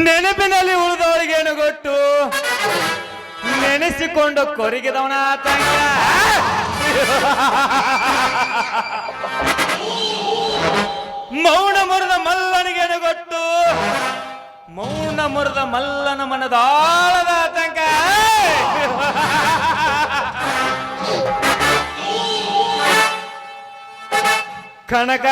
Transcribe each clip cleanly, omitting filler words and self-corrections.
ನೆನಪಿನಲ್ಲಿ ಉಳಿದವರಿಗೇನು ಗೊತ್ತು, ನೆನೆಸಿಕೊಂಡು ಕೊರಗಿದವನ ತಂಗ. ಮೌನ ಮುರಿದ ಮಲ್ಲನಿಗೇನು ಗೊತ್ತು, ಮೌನ ಮುರಿದ ಮಲ್ಲನ ಮನದಾಳದ ಆತಂಕ. ಕನಕ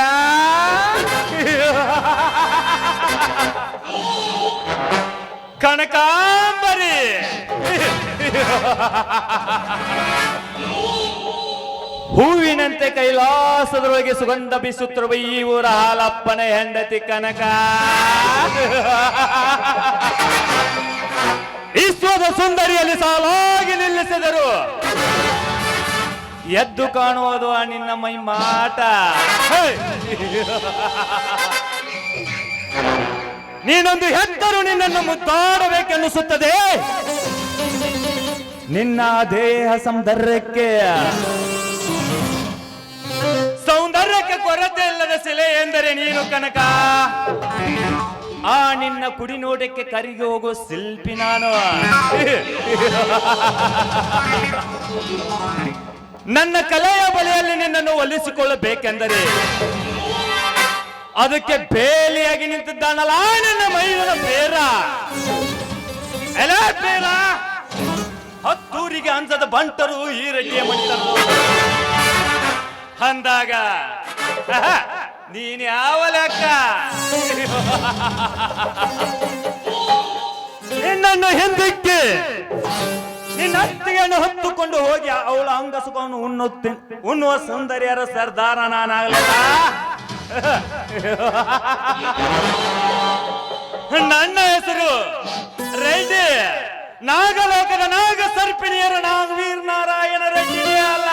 ಕನಕಾಂಬರಿ, ಹೂವಿನಂತೆ ಕೈಲಾಸದೊಳಗೆ ಸುಗಂಧ ಬೀಸುತ್ತಿರುವ ಈ ಊರ ಹಾಲಪ್ಪನ ಹೆಂಡತಿ ಕನಕ. ವಿಶ್ವದ ಸುಂದರಿಯಲ್ಲಿ ಸಾಲಾಗಿ ನಿಲ್ಲಿಸಿದರು. ಎದ್ದು ಕಾಣುವುದು ನಿನ್ನ ಮೈ ಮಾಟ. ನೀನೊಂದು ಹೆತ್ತರು ನಿನ್ನನ್ನು ಮುದ್ದಾಡಬೇಕೆನ್ನಿಸುತ್ತದೆ. ನಿನ್ನ ದೇಹ ಸೌಂದರ್ಯಕ್ಕೆ ಕೊರತೆ ಇಲ್ಲದ ಶಿಲೆ ಎಂದರೆ ನೀನು ಕನಕ. ಆ ನಿನ್ನ ಕುಡಿ ನೋಟಕ್ಕೆ ಕರಿಗೆ ಹೋಗೋ ಶಿಲ್ಪಿ ನಾನು. ನನ್ನ ಕಲೆಯ ಬಲೆಯಲ್ಲಿ ನಿನ್ನನ್ನು ಒಲಿಸಿಕೊಳ್ಳಬೇಕೆಂದರೆ ಅದಕ್ಕೆ ಬೇಲಿಯಾಗಿ ನಿಂತಿದ್ದಾನಲ್ಲ ನನ್ನ ಮೈದನ ಬೇರ. ಎಲ್ಲ ಬೇರ ಹತ್ತೂರಿಗೆ ಅಂಜದ ಬಂಟರು ಈ ರೆಡ್ಡಿಯ ಮಣಿತರು ಅಂದಾಗ ನೀನ್ ಯಾವ ಲೆಕ್ಕ? ನಿನ್ನನ್ನು ಹಿಂದಕ್ಕೆ ನಿನ್ನ ಅತ್ತಿಗೆಯನ್ನು ಹೊತ್ತುಕೊಂಡು ಹೋಗಿ ಅವಳ ಅಂಗಸುಖವನ್ನು ಉಣ್ಣುವ ಸುಂದರಿಯರ ಸರ್ದಾರ ನಾನಾಗಲಿಲ್ಲ. ನನ್ನ ಹೆಸರು ರೆಡ್ಡಿ, ನಾಗಲೋಕದ ನಾಗ ಸರ್ಪಿಣಿಯರ ನಾಗವೀರ್ ನಾರಾಯಣ ರೆಡ್ಡಿನೇ ಅಲ್ಲ.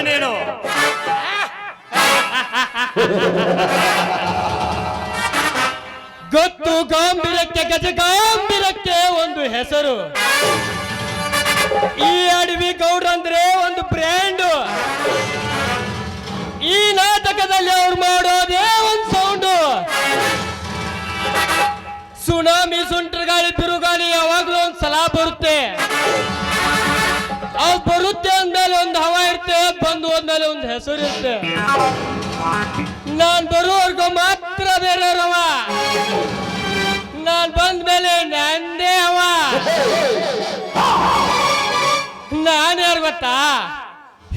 ನೀನು ಗೊತ್ತು ಗಾಂಭೀರ್ಯಕ್ಕೆ ಗಜಗಾಂಭೀರ್ಯಕ್ಕೆ ಒಂದು ಹೆಸರು. ಈ ಅಡವಿ ಗೌಡ್ರ ಅಂದ್ರೆ ಒಂದು ಬ್ರ್ಯಾಂಡ್. ಈ ನಾಟಕದಲ್ಲಿ ಅವ್ರು ಮಾಡೋದೇ ಒಂದು ಸೌಂಡು. ಸುನಾಮಿ ಸುಂಟರ್ ಗಾಳಿ ಬಿರುಗಾಳಿ ಯಾವಾಗ್ಲೂ ಹೆಸರು ಇರುತ್ತೆ. ನಾನ್ ಬರುವವರೆಗೂ ಮಾತ್ರ ಬೇರೆಯವ್ರವ, ನಾನ್ ಬಂದ ಮೇಲೆ ನಂದೇ ಅವ. ನಾನು ಯಾರು ಗೊತ್ತಾ?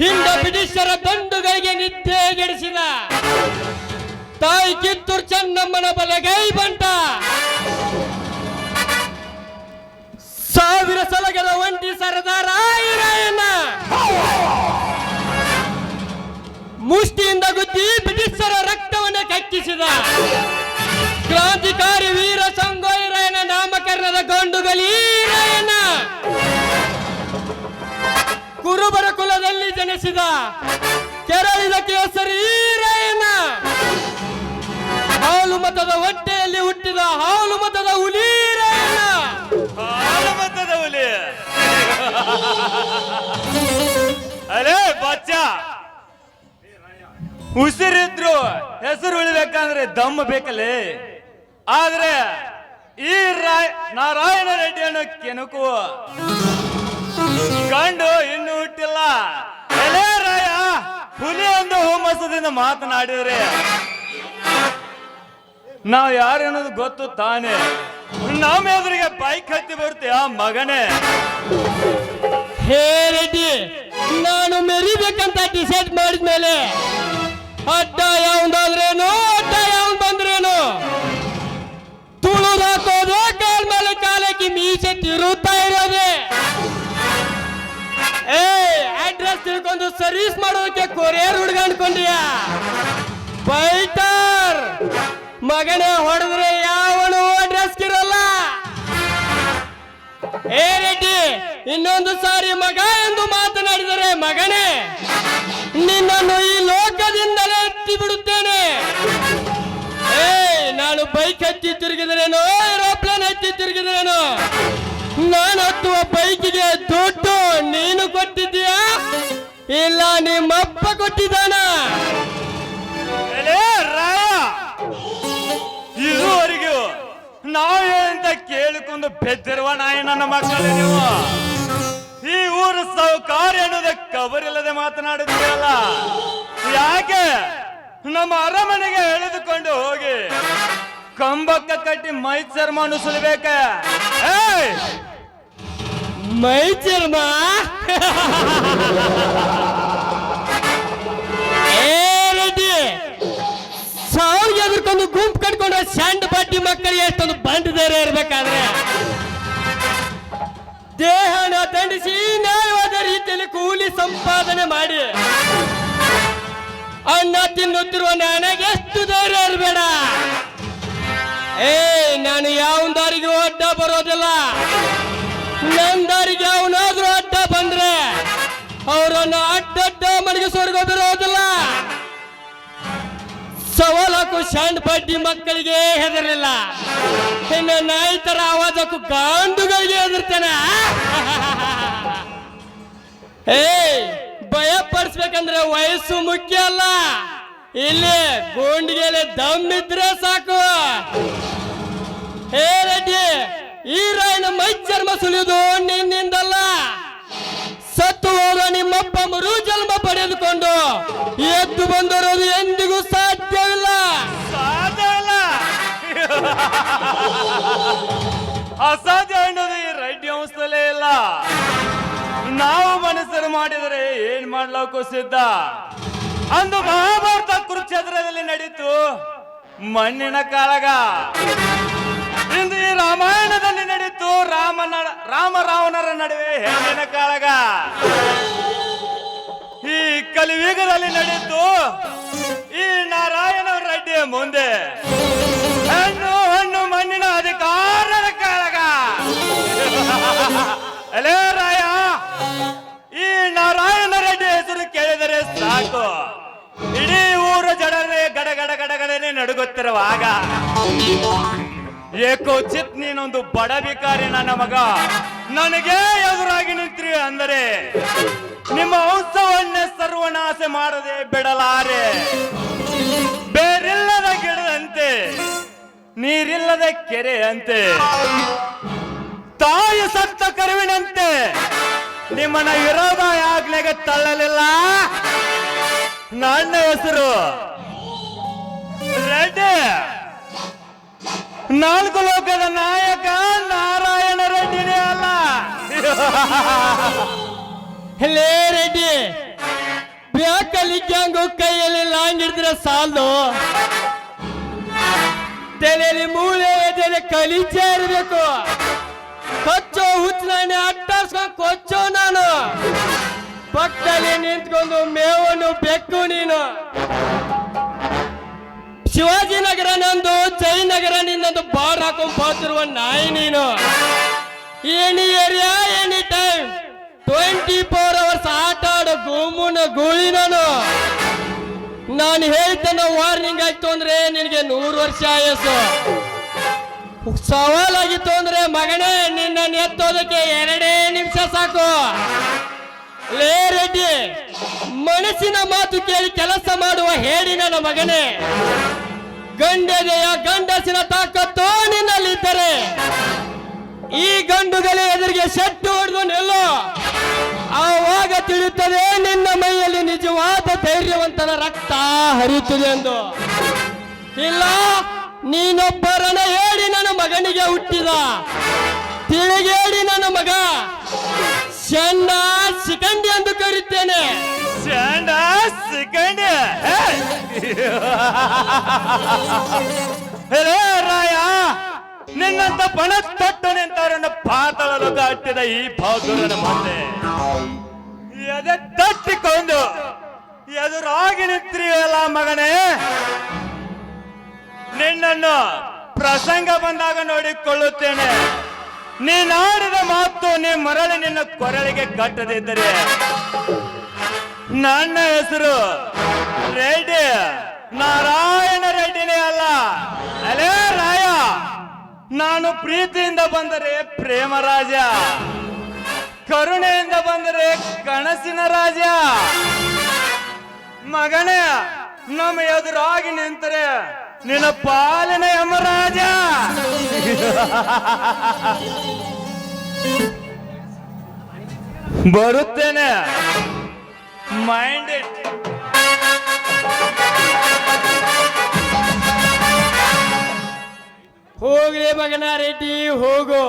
ಹಿಂದ ಬ್ರಿಟಿಷರ ದಂಡುಗಳಿಗೆ ನಿದ್ದೆಗೆಡಿಸಿದ ತಾಯಿ ಕಿತ್ತೂರು ಚೆನ್ನಮ್ಮನ ಬಲಗೈ ಬಂಟ, ಸಾವಿರ ಸಲಗದ ಒಂಟಿ ಸರದಾರ ರಾಯಣ್ಣ, ಮುಷ್ಟಿಯಿಂದ ಗುದ್ದಿ ಬ್ರಿಟಿಷರ ರಕ್ತವನ್ನು ಕಕ್ಕಿಸಿದ ಕ್ರಾಂತಿಕಾರಿ ವೀರ ಸಂಗೊಳ್ಳಿ ರಾಯಣ್ಣ ನಾಮಕರಣದ ಗಂಡುಗಲಿ ರಾಯಣ್ಣ, ಕುರುಬರ ಕುಲದಲ್ಲಿ ಜನಿಸಿದ ಕೆರಳಿದ ಕೇಸರಿ ರಾಯಣ್ಣ, ಹಾಲು ಮತದ ಹೊಟ್ಟೆಯಲ್ಲಿ ಹುಟ್ಟಿದ ಹಾಲು ಮತದ ಹುಲಿ ರಾಯಣ್ಣ. ಹಾಲು ಮತದ ಹುಲಿ ಅಲೇ ಬಚ್ಚ, ಉಸಿರಿದ್ರು ಹೆಸರು ಉಳಿಬೇಕಂದ್ರೆ ದಮ್ಮ ಬೇಕಲ್ಲೇ. ಆದ್ರೆ ಈ ನಾರಾಯಣ ರೆಡ್ಡಿಯನ್ನು ಕೆಣಕುವ ಗಂಡು ಇನ್ನೂ ಹುಟ್ಟಿಲ್ಲ. ಎಲೆ ರಾಯ, ಹುಲಿ ಒಂದು ಹುಮ್ಮಸದಿಂದ ಮಾತನಾಡಿದ್ರೆ ನಾವ್ ಯಾರು ಅನ್ನೋದು ಗೊತ್ತು ತಾನೆ. ನಮ್ಮ ಎದುರಿಗೆ ಬೈಕ್ ಹತ್ತಿ ಬರ್ತೀಯ ಮಗನೇ. ಹೇ ರೆಡ್ಡಿ, ನಾನು ಮೆರಿಬೇಕಂತ ಡಿಸೈಡ್ ಮಾಡಿದ್ಮೇಲೆ ಅಡ್ಡ ಯಾವ್ದಾದ್ರೇನು, ಅಡ್ಡ ಯಾವ್ದು ಬಂದ್ರೇನು ತುಳುದು ಹಾಕೋದು, ಕಾಲ್ ಮೇಲೆ ಕಾಲಕ್ಕೆ ಮೀಸೆ ತಿರುತ್ತಾ ಇರೋದೆ. ಅಡ್ರೆಸ್ ತಿಳ್ಕೊಂಡು ಸರ್ವಿಸ್ ಮಾಡೋದಕ್ಕೆ ಕೊರಿಯರ್ ಹುಡುಗ ಅನ್ಕೊಂಡ್ಯಾ? ಬೈಟರ್ ಮಗನೇ, ಹೊಡೆದ್ರೆ ಯಾವನು ಅಡ್ರೆಸ್ ಇರಲ್ಲ. ಏ ರೆಡ್ಡಿ, ಇನ್ನೊಂದು ಸಾರಿ ಮಗ ಎಂದು ಮಾತನಾಡಿದರೆ ಮಗನೇ ನಿನ್ನನ್ನು ಈ ಲೋಕದಿಂದಲೇ ಎತ್ತಿ ಬಿಡುತ್ತೇನೆ. ನಾನು ಬೈಕ್ ಹತ್ತಿ ತಿರುಗಿದ್ರೇನೋ, ಏರೋಪ್ಲೇನ್ ಹತ್ತಿ ತಿರುಗಿದ್ರೇನೋ, ನಾನು ಹತ್ತುವ ಬೈಕಿಗೆ ದುಡ್ಡು ನೀನು ಕೊಟ್ಟಿದ್ದೀಯಾ ಇಲ್ಲ ನಿಮ್ಮಪ್ಪ ಕೊಟ್ಟಿದ್ದಾನ? ಇದುವರೆಗೂ ನಾವೇಂತ ಕೇಳಿಕೊಂಡು ಬೆದ್ದಿರುವ ನಾಯಿ ನನ್ನ ಮಕ್ಕಳು ನೀವು. ಈ ಊರು ಸೌಕಾರ ಅನ್ನೋದೇ ಕಬರಿಲ್ಲದೆ ಮಾತನಾಡುತ್ತೀರಲ್ಲ, ಯಾಕೆ ನಮ್ಮ ಅರಮನೆಗೆ ಎಳೆದುಕೊಂಡು ಹೋಗಿ ಕಂಬಕ್ಕ ಕಟ್ಟಿ ಮೈ ಚರ್ಮವನ್ನು ಸುಲಿಬೇಕ? ಮೈ ಚರ್ಮ? ಸಾವಿಗೆ ಎದುರ್ಕೊಂಡು ಗುಂಪು ಕಟ್ಕೊಂಡ್ರೆ ಸಣ್ಣ ಬಡ್ಡಿ ಮಕ್ಕಳಿಗೆ ಎಷ್ಟೊಂದು ಬಂಡ್ ಧೈರ್ಯ ಇರ್ಬೇಕಾದ್ರೆ ದೇಹನ ದಂಡಿಸಿ ನ್ಯಾಯವಾದ ರೀತಿಯಲ್ಲಿ ಕೂಲಿ ಸಂಪಾದನೆ ಮಾಡಿ ಅನ್ನ ತಿನ್ನುತ್ತಿರುವ ನನಗೆ ಎಷ್ಟು ಧೈರ್ಯ ಇರಬೇಡ. ನಾನು ಯಾವ ದಾರಿಗೂ ಅಡ್ಡ ಬರೋದಿಲ್ಲ. ನನ್ನ ದಾರಿಗೆ ಅವನಾದ್ರೂ ಅಡ್ಡ ಬಂದ್ರೆ ಅವರನ್ನು ಅಡ್ಡಡ್ಡ ಮಡಗಿಸೋರ್ಗೋ ಬಿರೋದಿಲ್ಲ. ಸವಾಲಕ್ಕೂ ಸಣ್ಣ ಬಡ್ಡಿ ಮಕ್ಕಳಿಗೆ ಹೆದರಿಲ್ಲ, ಇನ್ನು ನಾಯಿ ತರ ಆವಾಜಕ್ಕೂ ಗಾಂಡುಗಳಿಗೆ ಹೆದರ್ತೇನೆ. ಭಯ ಪಡಿಸ್ಬೇಕಂದ್ರೆ ವಯಸ್ಸು ಮುಖ್ಯ ಅಲ್ಲ, ಇಲ್ಲಿ ಗೋಂಡಿಗೆಲೆ ದಮ್ಮಿದ್ರೆ ಸಾಕು. ಹೇ ರೆಡ್ಡಿ, ಈ ರಾಯನ ಮೈ ಚರ್ಮ ಸುಲಿಯುವುದು ನಿನ್ನಿಂದಲ್ಲ. ಸತ್ತು ಹೋದ ನಿಮ್ಮಪ್ಪ ಮರು ಜನ್ಮ ಪಡೆದುಕೊಂಡು ಎದ್ದು ಬಂದಿರೋದು ಎಂದಿಗೂ ಸಾಧ್ಯವಿಲ್ಲ. ಅಸಾಧ್ಯ ಅನ್ನೋದು ಈ ರೆಡ್ಡಿ ವಂಶದಲ್ಲೇ ಇಲ್ಲ. ನಾವು ಮನಸ್ಸರು ಮಾಡಿದರೆ ಏನ್ ಮಾಡ್ಲಕ್ಕೂ ಸಿದ್ಧ. ಅಂದು ಮಹಾಭಾರತ ಕುರುಕ್ಷೇತ್ರದಲ್ಲಿ ನಡೀತು ಮಣ್ಣಿನ ಕಾಳಗ. ಇಂದು ಈ ರಾಮಾಯಣದಲ್ಲಿ ನಡೀತು ರಾಮ ರಾವಣರ ನಡುವೆ ಹೆಣ್ಣಿನ ಕಾಳಗ. ಈ ಕಲಿಯುಗದಲ್ಲಿ ನಡೀತು ಈ ನಾರಾಯಣ ರೆಡ್ಡಿಯ ಮುಂದೆ ಹೆಣ್ಣು ಹಣ್ಣು ಮಣ್ಣಿನ ಅಧಿಕಾರದ ಕಾಳಗ. ಅಲೇ ರಾಯ, ಈ ನಾರಾಯಣ ರೆಡ್ಡಿ ಹೆಸರು ಕೇಳಿದರೆ ಸಾಕು ಇಡೀ ಊರು ಜಡನೆ ಗಡಗಡ ಗಡಗಡನೆ ನಡುಗುತ್ತಿರುವಾಗ ಏಕೋ ಚಿತ್ ನೀನೊಂದು ಬಡ ಬಿಕಾರಿ ನನ್ನ ಮಗ ನನಗೆ ಎದುರಾಗಿ ನಿಂತ್ರಿ ಅಂದರೆ ನಿಮ್ಮ ವಂಶವನ್ನೇ ಸರ್ವನಾಶ ಮಾಡದೆ ಬಿಡಲಾರೆ. ಬೇರಿಲ್ಲದ ಗಿಡದಂತೆ ನೀರಿಲ್ಲದ ಕೆರೆ ಅಂತೆ ತಾಯಿ ಸತ್ತ ಕರುವಿನಂತೆ ನಿಮ್ಮನ್ನ ವಿರೋಧ ಆಗ್ಲೆಗೆ ತಳ್ಳಲಿಲ್ಲ. ನನ್ನ ಹೆಸರು ರೆಡ್ಡಿ. 4 ಲೋಕದ ನಾಯಕ ನಾರಾಯಣ ರೆಡ್ಡಿನೇ ಅಲ್ಲ. ಲೇ ರೆಡ್ಡಿ, ಬ್ಯಾಕಲ್ಲಿ ಗ್ಯಾಂಗು ಕೈಯಲ್ಲಿ ಲಾಂಗ್ ಹಿಡಿದ್ರೆ ಸಾಲದು, ತಲೆಯಲ್ಲಿ ಮೂಳೆ ಎದೆಯಲ್ಲಿ ಕಲಿಚ ಇರಬೇಕು. ಕೊಚ್ಚೋ ಹುಚ್ಚನಾನೆ ಅಟ್ಟಾಡ್ಸ್ಕೊಂಡು ಕೊಚ್ಚೋ ನಾನು. ಪಕ್ಕದಲ್ಲಿ ನಿಂತ್ಕೊಂಡು ಮೇವನ್ನು ಬೆಕ್ಕು ನೀನು. ಶಿವಾಜಿನಗರ ನಂದು, ಜಯನಗರ ನಿನ್ನದು ಬಾರ್ ಹಾಕೊಂಡ್ ಬಾತಿರುವ ನಾಯಿ ನೀನು. Any area any time 24 hours ಆಟ ಆಡೋ ಗುಮ್ಮನ ಗೂಳಿ ನಾನು ಹೇಳ್ತೇನೆ. ವಾರ್ನಿಂಗ್ ಆಯ್ತು ಅಂದ್ರೆ ನಿನಗೆ 100 ವರ್ಷ ಆಯಸ್ಸು. ಸವಾಲಾಗಿತ್ತು ಅಂದ್ರೆ ಮಗನೇ ನಿನ್ನ ಎತ್ತೋದಕ್ಕೆ 2 ನಿಮಿಷ ಸಾಕು. ಲೇ ರೆಡ್ಡಿ, ಮನಸ್ಸಿನ ಮಾತು ಕೇಳಿ ಕೆಲಸ ಮಾಡುವ ಹೇಳಿ ನನ್ನ ಮಗನೇ. ಗಂಡೆದೆಯ ಗಂಡಸಿನ ತಾಕತ್ತು ನಿನ್ನಲ್ಲಿದ್ದರೆ ಈ ಗಂಡುಗಳೇ ಎದುರಿಗೆ ಶೆಟ್ಟು ಹೊಡೆದು ನಿಲ್ಲೋ. ಆವಾಗ ತಿಳಿಯುತ್ತದೆ ನಿನ್ನ ಮೈಯಲ್ಲಿ ನಿಜವಾದ ಧೈರ್ಯವಂತನ ರಕ್ತ ಹರಿಯುತ್ತದೆ ಎಂದು. ಇಲ್ಲ, ನೀನೊಬ್ಬರನ್ನ ಹೇಳಿ ನನ್ನ ಮಗನಿಗೆ ಹುಟ್ಟಿದ ತಿಳಿಗೇಡಿ ನನ್ನ ಮಗ ಚೆನ್ನ ಶಿಖಂಡಿ ಎಂದು ಕರೆಯುತ್ತೇನೆ. ರಾಯ, ನಿನ್ನಂತ ಬಣ ತೊಟ್ಟು ನಿಂತವರನ್ನು ಪಾತಾಳಲು ದಾಟಿದ ಈ ಬಹದ್ದೂರನ ಮುಂದೆ ಎದೆ ತಟ್ಟಿಕೊಂಡು ಎದುರಾಗಿ ನಿಂತಿರಲ್ಲ ಮಗನೇ. ನಿನ್ನನ್ನು ಪ್ರಸಂಗ ಬಂದಾಗ ನೋಡಿಕೊಳ್ಳುತ್ತೇನೆ. ನೀನಾಡಿದ ಮಾತು ನೀ ಮರಳಿ ನಿನ್ನ ಕೊರಳಿಗೆ ಕಟ್ಟದಿದ್ದರೆ ನನ್ನ ಹೆಸರು ರೆಡ್ಡಿ, ನಾರಾಯಣ ರೆಡ್ಡಿನೇ ಅಲ್ಲ. ಅಲೇ ರಾಯ, ನಾನು ಪ್ರೀತಿಯಿಂದ ಬಂದರೆ ಪ್ರೇಮರಾಜ, ಕರುಣೆಯಿಂದ ಬಂದರೆ ಕನಸಿನ ರಾಜ. ಮಗನೇ, ನಮ್ಮ ಎದುರಾಗಿ ನಿಂತರೆ ನಿನ್ನ ಪಾಲಿನ ಯಮರಾಜ. ಬರುತ್ತೇನೆ, ಮೈಂಡ್ ಇಟ್. ಹೋಗ್ಲಿ ಮಗನ ರೆಡ್ಡಿ, ಹೋಗು.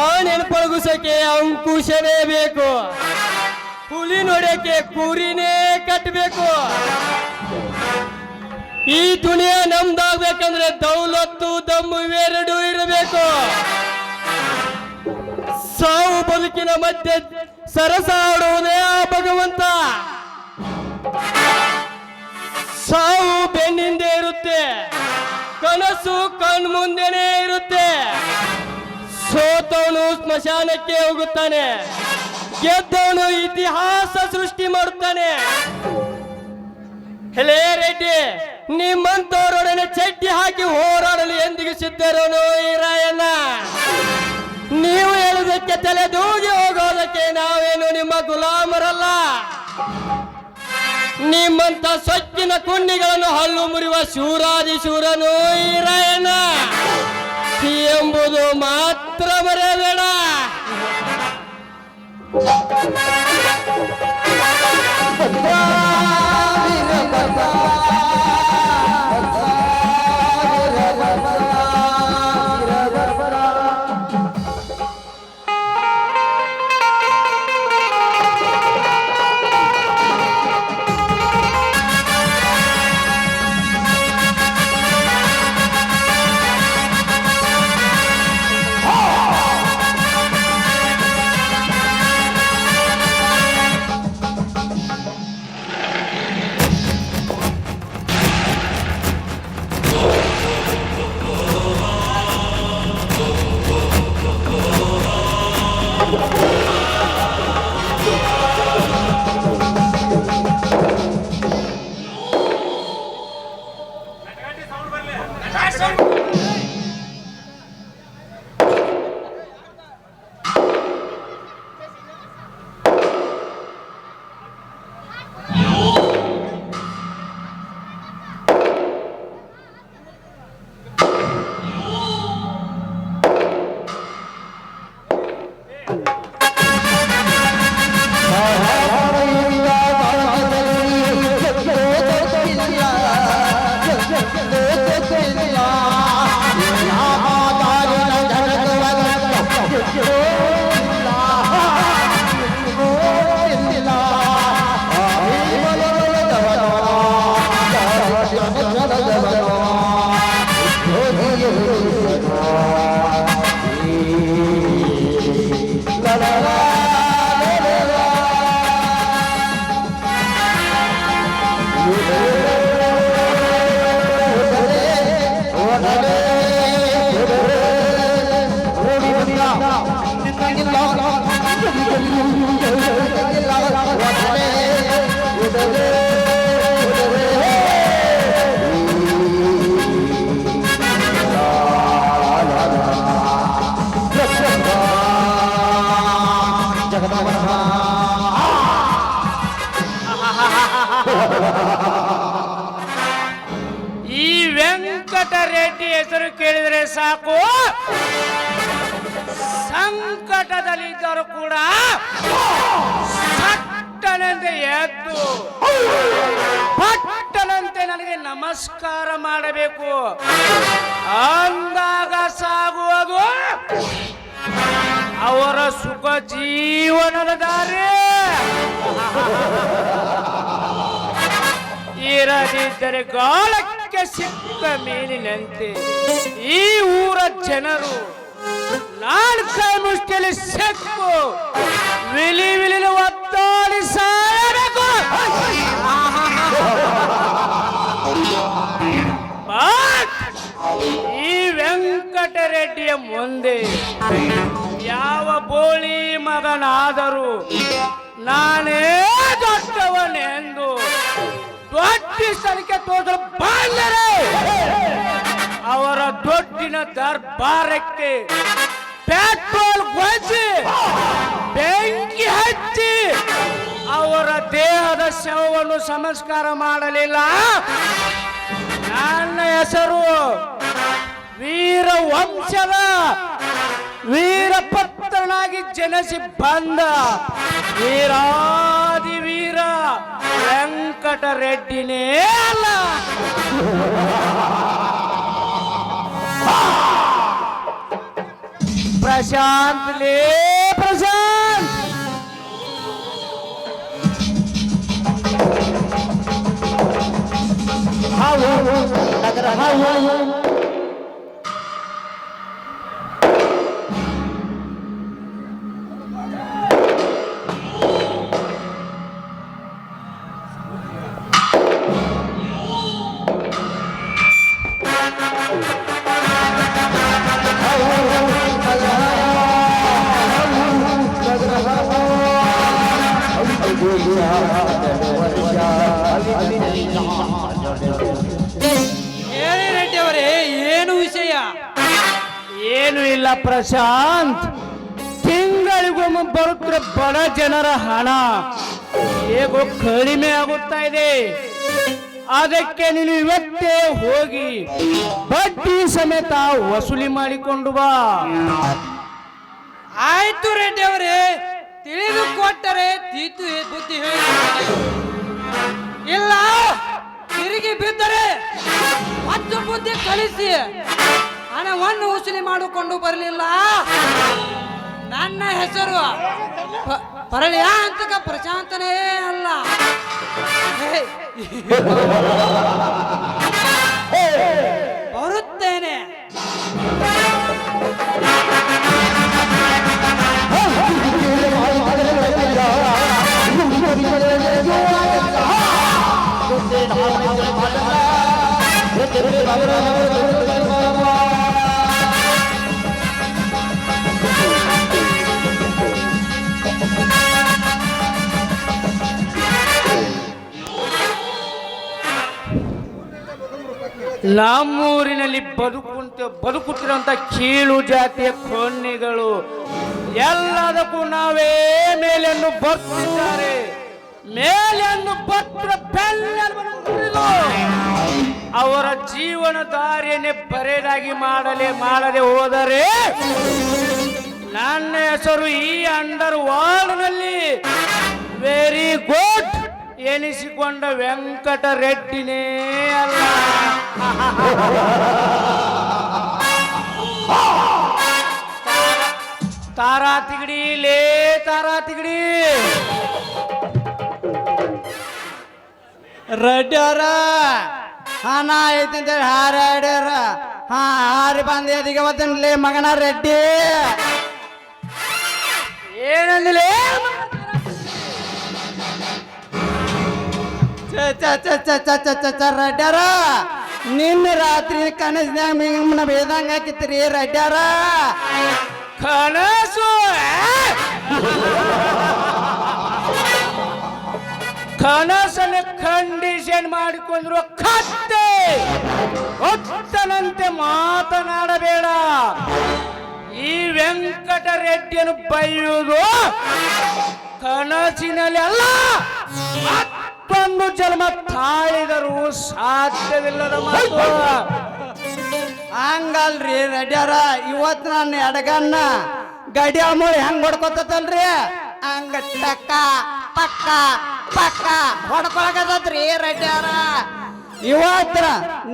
ಆ ನೆನಪಳಗುಸಕ್ಕೆ ಅಂಕುಶನೇ ಬೇಕು. ಹುಲಿ ನೋಡಕ್ಕೆ ಕೂರಿನೇ ಕಟ್ಟಬೇಕು. ಈ ದುನಿಯಾ ನಮ್ದಾಗ್ಬೇಕಂದ್ರೆ ದೌಲತ್ತು ದಮ್ಮು ಇವೆರಡೂ ಇರಬೇಕು. ಸಾವು ಬದುಕಿನ ಮಧ್ಯೆ ಸರಸ ಆಡುವುದೇ ಆ ಭಗವಂತ. ಸಾವು ಬೆನ್ನಿಂದೆ ಇರುತ್ತೆ, ಕನಸು ಕಣ್ಮುಂದೆನೇ ಇರುತ್ತೆ. ಸೋತವನು ಸ್ಮಶಾನಕ್ಕೆ ಹೋಗುತ್ತಾನೆ, ಗೆದ್ದವನು ಇತಿಹಾಸ ಸೃಷ್ಟಿ ಮಾಡುತ್ತಾನೆ. ಹೆಲೇ ರೆಡ್ಡಿ, ನಿಮ್ಮಂತವರೊಡನೆ ಚಡ್ಡಿ ಹಾಕಿ ಹೋರಾಡಲು ಎಂದಿಗೂ ಸಿದ್ಧರೋನು ಈ ರಾಯಣ್ಣ. ನೀವು ಹೇಳುವುದಕ್ಕೆ ತಲೆದೂಗಿ ಹೋಗೋದಕ್ಕೆ ನಾವೇನು ನಿಮ್ಮ ಗುಲಾಮರಲ್ಲ. ನಿಮ್ಮಂತ ಸೊಕ್ಕಿನ ಕುಂಡಿಗಳನ್ನು ಹಲ್ಲು ಮುರಿಯುವ ಶೂರಾದಿ ಶೂರನು ಈ ರಾಯಣ್ಣ ಎಂಬುದು ಮಾತ್ರ ಮರೆಯಬೇಡ. ವೆಂಕಟರೆಡ್ಡಿ ಹೆಸರು ಕೇಳಿದರೆ ಸಾಕು, ಸಂಕಟದಲ್ಲಿದ್ದರೂ ಕೂಡ ಸಟ್ಟನಂತೆ ಎದ್ದು ಪಟ್ಟನಂತೆ ನನಗೆ ನಮಸ್ಕಾರ ಮಾಡಬೇಕು ಅಂದಾಗ ಸಾಗುವುದು ಅವರ ಸುಖ ಜೀವನದ ದಾರಿ. ಇರದಿದ್ದರೆ ಗಾಳಕ್ಕೆ ಸಿಕ್ಕ ಮೀನಿನಂತೆ ಈ ಊರ ಜನರು ನಾಲ್ಕೈ ಮುಷ್ಟಿಯಲ್ಲಿ ಸೆಕ್ಕು ವಿಲಿ ವಿಲಿನ ಒತ್ತಾಡಿ ಸಾಯಬೇಕು. ಈ ವೆಂಕಟರೆಡ್ಡಿಯ ಮುಂದೆ ಯಾವ ಬೋಳಿ ಮಗನಾದರೂ ನಾನೇ ದೊಡ್ಡವನೆಂದು ದೊಡ್ಡ ಸ್ಥಳಕ್ಕೆ ತೋರಿಸಲು ಬಂದರೆ ಅವರ ದೊಡ್ಡಿನ ದರ್ಬಾರಕ್ಕೆ ಪೆಟ್ರೋಲ್ ಗೊಜ್ಜಿ ಬೆಂಕಿ ಹಚ್ಚಿ ಅವರ ದೇಹದ ಶವವನ್ನು ಸಂಸ್ಕಾರ ಮಾಡಲಿಲ್ಲ. ನನ್ನ ಹೆಸರು ವೀರ ವಂಶದ ವೀರಪುತ್ರನಾಗಿ ಜನಿಸಿ ಬಂದ ವೀರಾದಿ ವೀರ ವೆಂಕಟರೆಡ್ಡಿನೇ ಅಲ್ಲ. ಪ್ರಶಾಂತ್ ಲೇ ಪ್ರಶಾಂತ್, ಹೇಳಿ ರೆಡ್ಡಿ ಅವರೇ, ಏನು ವಿಷಯ? ಏನು ಇಲ್ಲ ಪ್ರಶಾಂತ್, ತಿಂಗಳಿಗೊಮ್ಮೆ ಬರುತ್ತಿರೋ ಬಡ ಜನರ ಹಣ ಹೇಗೋ ಕಡಿಮೆ ಆಗುತ್ತಾ ಇದೆ. ಅದಕ್ಕೆ ನೀನು ಇವತ್ತೇ ಹೋಗಿ ಬಡ್ಡಿ ಸಮೇತ ವಸೂಲಿ ಮಾಡಿಕೊಂಡು ಬಾ. ಆಯ್ತು ರೆಡ್ಡಿ ಅವರೇ, ತಿಳಿದುಕೊಟ್ಟರೆ ತೀತು ಬುದ್ಧಿ ಹೇಳಿ, ಇಲ್ಲ ತಿರುಗಿ ಬಿದ್ದರೆ ಮತ್ತು ಬುದ್ಧಿ ಕಲಿಸಿ ಹಣವನ್ನು ವಸೂಲಿ ಮಾಡಿಕೊಂಡು ಬರಲಿಲ್ಲ. ನನ್ನ ಹೆಸರು ಪರಳಿಯ ಅಂತಕ ಪ್ರಶಾಂತನೇ ಅಲ್ಲ. ಬರುತ್ತೇನೆ. ನಮ್ಮೂರಿನಲ್ಲಿ ಬದುಕುತ್ತಿರುವಂತ ಕೀಳು ಜಾತಿಯ ಕೊನ್ನಿಗಳು ಎಲ್ಲದಕ್ಕೂ ನಾವೇ ಮೇಲೆಯನ್ನು ಬರ್ತಿದ್ದಾರೆ. ಮೇಲೆಯನ್ನು ಬತ್ರ ಅವರ ಜೀವನ ದಾರಿಯನ್ನೇ ಬರೆದಾಗಿ ಮಾಡದೆ ಹೋದರೆ ನನ್ನ ಹೆಸರು ಈ ಅಂಡರ್ ವರ್ಲ್ಡ್ನಲ್ಲಿ ವೆರಿ ಗುಡ್ ಎನಿಸಿಕೊಂಡ ವೆಂಕಟರೆಡ್ಡಿನೇ ಅಲ್ಲ. ತಾರಾ ತಿಗಡಿ ಲೇ ತಾರಾ ತಿಗಡಿ, ರೆಡ್ಡಿ ಅವರ ಹಣ ಐತಿ ಅಂತೇಳಿ ಹಾರ್ಯಾಡ್ಯಾರ. ಹಾರಿ ಬಂದ ಎದಿಗೆ ಬರ್ತೇನೆ ಮಗನ ರೆಡ್ಡಿ. ಏನಂದಿಲೇ? ರೆಡ್ಡ್ಯಾರ, ನಿನ್ನೆ ರಾತ್ರಿ ಕನಸಿನಾಗ ನಿಮ್ಮನ್ನ ಬೇದಂಗ ಹಾಕಿತ್ರಿ ರೆಡ್ಡ್ಯಾರ. ಕನಸು ಕನಸನ್ನು ಕಂಡೀಷನ್ ಮಾಡಿಕೊಂಡ್ರು ಕತ್ತೆ ಒತ್ತನಂತೆ ಮಾತನಾಡಬೇಡ. ಈ ವೆಂಕಟರೆಡ್ಡಿಯನ್ನು ಬೈಯುವುದು ಕನಸಿನಲ್ಲಿ ಅಲ್ಲ, ಮತ್ತೊಂದು ಜನ್ಮ ತಾಳಿದರೂ ಸಾಧ್ಯವಿಲ್ಲದ ಮಾತು. ಹಂಗಲ್ರಿ ರೆಡ್ಯಾರ ಇವತ್ತು ನನ್ನ ಎಡಗನ್ನ ಗಡಿಯಾಳ ಮೂಳಿ ಹೆಂಗ್ ಹೊಡ್ಕೊತಲ್ರಿ ಹಂಗ ಟಕ್ಕ ಪಕ್ಕ ಪಕ್ಕ ಹೊಡ್ಕೊಳಕತ್ರಿ ರೆಡ್ಯಾರ ಇವತ್ರ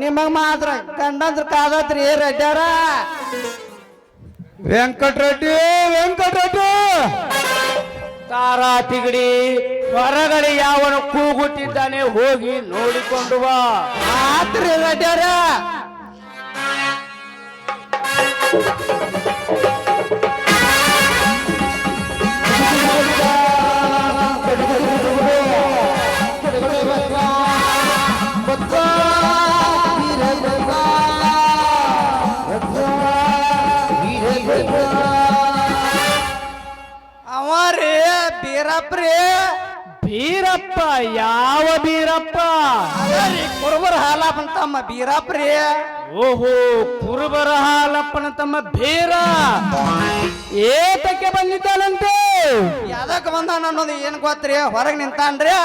ನಿಮಗ್ ಮಾತ್ರ ಗಂಡಂದ್ರ ಕಾದತ್ರಿ ರೆಡ್ಯಾರ ವೆಂಕಟರೆಡ್ಡಿ ತಾರಾ ತಿಗಡಿ ಹೊರಗಡೆ ಯಾವನ ಕೂಗುತ್ತಿದ್ದಾನೆ ಹೋಗಿ ನೋಡಿಕೊಂಡು ಬಾ. ಆತ್ರಿ ರೆಡ್ಯಾರ ಅವರೇ ಬೀರಪ್ರಿ ಬೀರಪ್ಪ ಯಾವ ಬೀರಪ್ಪ? ಕುರುಬರ ಹಾಲಪ್ಪನ ತಮ್ಮ ಬೀರಪ್ರಿ ಓಹೋ ಕುರುಬರ ಹಾಲಪ್ಪನ ತಮ್ಮ ಬೀರ ಏತಕ್ಕೆ ಬಂದಿದ್ದಾನಂತೆ? ಯಾದಕ್ ಬಂದಾನ ಅನ್ನೋದು ಏನ್ ಗೊತ್ತ್ರಿ? ಹೊರಗ್ ನಿಂತಾನ್ರಿ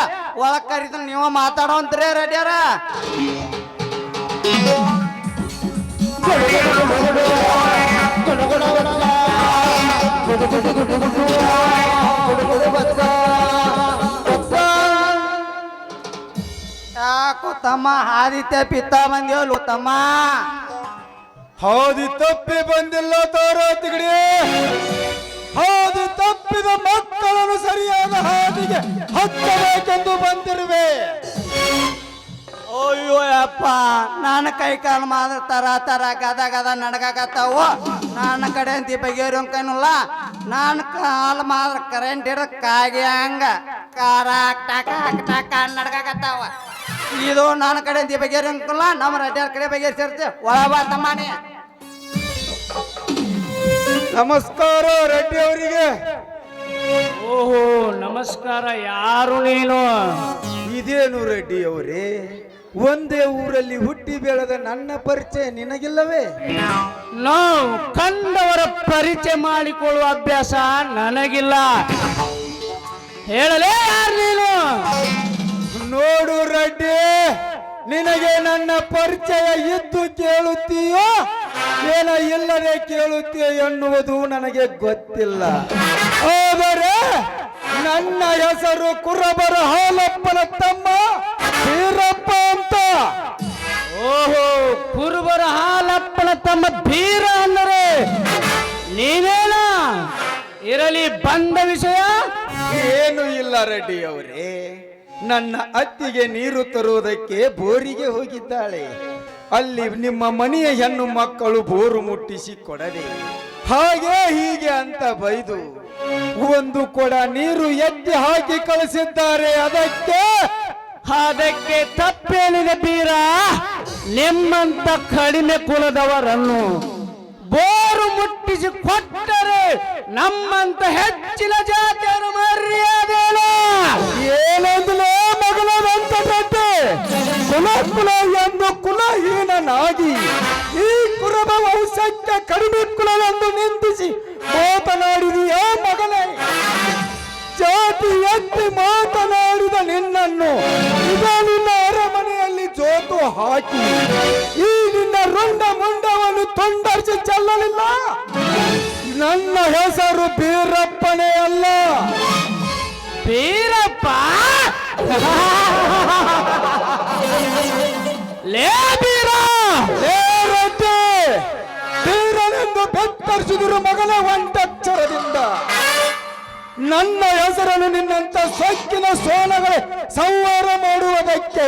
ಒಳಗ್ ಕರಿತ ನೀವ ಮಾತಾಡೋಂತ್ರಿ ರೆಡ್ಯಾರ ಯಾಕೋ ತಮ್ಮ ಆದಿತ್ಯ ಪಿತ್ತ ಬಂದೇವಲ್ಲ ತಮ್ಮ ಹಾದಿ ತಪ್ಪಿ ಬಂದಿಲ್ಲ ತಾರಾ ತಿಗಡಿ. ಹಾದಿ ತಪ್ಪಿದ ಮಕ್ಕಳನ್ನು ಸರಿಯಾದ ಹಾದಿಗೆ ಹಚ್ಚಬೇಕೆಂದು ಬಂದಿರುವೆ. ಅಯ್ಯೋ ಅಪ್ಪ ನನ್ನ ಕೈ ಕಾಲು ಮಾತ್ರ ತರ ತರ ಗದ ನಡ್ಕಾಕತ್ತಾವ ನನ್ನ ಕಡೆ ಅಂತ ಬಗೆಹರಿಯಂಕನಿಲ್ಲ ನನ್ನ ಕಾಲು ಮಾತ್ರ ಕರೆಂಟ್ ಇರೋ ಕಾಗೆ ಹಂಗ ಕಾರಾಕ್ ಟಕ ನಡ್ಕಾಕತ್ತಾವ ಇದು ನನ್ನ ಕಡೆ ಅಂತ ಬಗೆಹರಿಯಂಕಿಲ್ಲ ನಮ್ಮ ರೆಡ್ಯಾರ ಕಡೆ ಬಗೆಹರಿಸಿರ್ತೆ ಒಳಬಾ ತಮ್ಮನೆ. ನಮಸ್ಕಾರ ರೆಡ್ಡಿ ಅವರಿಗೆ. ಓಹೋ ನಮಸ್ಕಾರ. ಯಾರು ನೀನು? ಇದೇನು ರೆಡ್ಡಿ ಅವರೇ, ಒಂದೇ ಊರಲ್ಲಿ ಹುಟ್ಟಿ ಬೆಳೆದ ನನ್ನ ಪರಿಚಯ ನಿನಗಿಲ್ಲವೇ? ನಾವು ಕಂಡವರ ಪರಿಚಯ ಮಾಡಿಕೊಳ್ಳುವ ಅಭ್ಯಾಸ ನನಗಿಲ್ಲ. ಹೇಳಲೇ ಯಾರು ನೀನು? ನೋಡು ರೆಡ್ಡಿ, ನಿನಗೆ ನನ್ನ ಪರಿಚಯ ಇದ್ದು ಕೇಳುತ್ತೀಯೋ ಏನ ಇಲ್ಲದೆ ಕೇಳುತ್ತೀಯೋ ಎನ್ನುವುದು ನನಗೆ ಗೊತ್ತಿಲ್ಲ. ಆದರೆ ನನ್ನ ಹೆಸರು ಕುರುಬರ ಹಾಲಪ್ಪನ ತಮ್ಮ ಬೀರಪ್ಪ ಅಂತ. ಓಹೋ ಕುರುಬರ ಹಾಲಪ್ಪನ ತಮ್ಮ ಬೀರ ಅಂದರೆ ನೀನೇನ? ಇರಲಿ, ಬಂದ ವಿಷಯ ಏನು ಇಲ್ಲ ರೆಡ್ಡಿ ಅವರೇ, ನನ್ನ ಅತ್ತಿಗೆ ನೀರು ತರುವುದಕ್ಕೆ ಬೋರಿಗೆ ಹೋಗಿದ್ದಾಳೆ. ಅಲ್ಲಿ ನಿಮ್ಮ ಮನೆಯ ಹೆಣ್ಣು ಮಕ್ಕಳು ಬೋರು ಮುಟ್ಟಿಸಿ ಕೊಡದೆ ಹಾಗೆ ಹೀಗೆ ಅಂತ ಬೈದು ಒಂದು ಕೊಡ ನೀರು ಎತ್ತಿ ಹಾಕಿ ಕಳಿಸಿದ್ದಾರೆ. ಅದಕ್ಕೆ ತಪ್ಪೇನಿದೆ ಬೀರ? ನಿಮ್ಮಂತ ಕಡಿಮೆ ಕುಲದವರನ್ನು ಬೋರು ಮುಟ್ಟಿಸಿ ಕೊಟ್ಟರೆ ನಮ್ಮಂತ ಹೆಚ್ಚಿನ ಜಾತಿಯರು ಮರ್ಯಾದೇನ? ಏನಂದ್ರೆ ಮಗನಂತ ಕುಲ ಎಂದು ಕುಲಹೀನಾಗಿ ಈ ಕುರುಬ ವಂಶಕ್ಕೆ ಕಡಿಮೆ ಕುಲವೆಂದು ನಿಂದಿಸಿ ಮಾತನಾಡಿದೆಯಾ ಮಗನೇ? ಜಾತಿ ಎತ್ತಿ ಮಾತನಾಡಿದ ನಿನ್ನನ್ನು ಇದ ನಿನ್ನ ಅರಮನೆಯಲ್ಲಿ ಜೋತು ಹಾಕಿ ಈ ನಿನ್ನ ರುಂಡ ಮುಂಡವನ್ನು ತುಂಡರಿಸಿ ಚೆಲ್ಲಲಿಲ್ಲ. ನನ್ನ ಹೆಸರು ಬೀರಪ್ಪನೇ ಅಲ್ಲ. ಬೀರಪ್ಪ? ಲೇ ಬೀರ, ಲೇ ರೆಡ್ಡಿ, ಬೀರನೆಂದು ಬೆತ್ತರಿಸಿದರು ಮಗನ ಒಂಟಕ್ಷರದಿಂದ. ನನ್ನ ಹೆಸರನ್ನು ನಿನ್ನಂತ ಸೊಕ್ಕಿನ ಸೋನಗಳೇ ಸಂಹಾರ ಮಾಡುವುದಕ್ಕೆ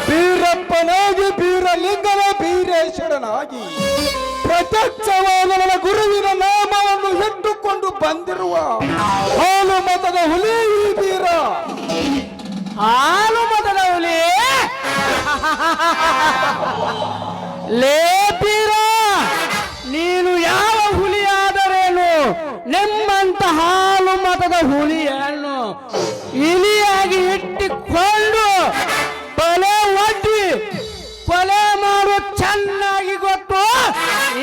ಬೀರಪ್ಪನಾಗಿ ಬೀರಲಿಂಗನ ಬೀರೇಶ್ವರನಾಗಿ ಪ್ರತ್ಯಕ್ಷವಾದ ನನ್ನ ಗುರುವಿನ ನಾಮವನ್ನು ಇಟ್ಟುಕೊಂಡು ಬಂದಿರುವ ಹಾಲು ಮತದ ಹುಲಿ ಈ ಬೀರ. ಹಾಲು ಮತದ ಹುಲಿ? ಲೇ ಬೀರ, ನೀನು ಯಾವ ಹುಲಿ ಆದರೇನು? ನಿಮ್ಮಂತ ಹಾಲು ಮತದ ಹುಲಿಯನ್ನು ಇಲಿಯಾಗಿ ಇಟ್ಟುಕೊಂಡು ಕೊಲೆ ಒಡ್ಡಿ ಕೊಲೆ ಮಾಡುವ ಚೆನ್ನಾಗಿ ಗೊತ್ತು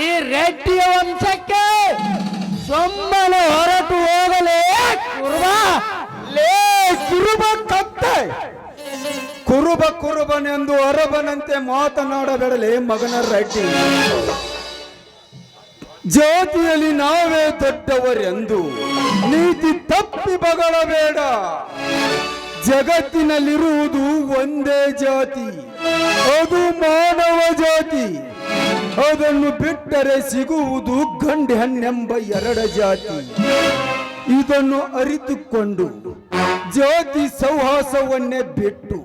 ಈ ರೆಡ್ಡಿಯ ವಂಶಕ್ಕೆ. ಸುಮ್ಮನೆ ಹೊರಟು ಹೋಗಲೇ ಕುರುಬ. ಲೇ ಕುರುಬ ಕತ್ತೆ, ಕುರುಬ ಕುರುಬನೆಂದು ಅರಬನಂತೆ ಮಾತನಾಡಬೇಡಲೇ ಮಗನ ರೆಡ್ಡಿ. ಜಾತಿಯಲ್ಲಿ ನಾವೇ ದೊಡ್ಡವರೆಂದು ನೀತಿ ತಪ್ಪಿ ಬಗಳಬೇಡ. ಜಗತ್ತಿನಲ್ಲಿರುವುದು ಒಂದೇ ಜಾತಿ, ಅದು ಮಾನವ ಜಾತಿ. ಅದನ್ನು ಬಿಟ್ಟರೆ ಸಿಗುವುದು ಗಂಡು ಹೆಣ್ಣೆಂಬ ಎರಡು ಜಾತಿ. ಇದನ್ನು ಅರಿತುಕೊಂಡು ಜಾತಿ ಸೌಹಾಸವನ್ನೇ ಬಿಟ್ಟು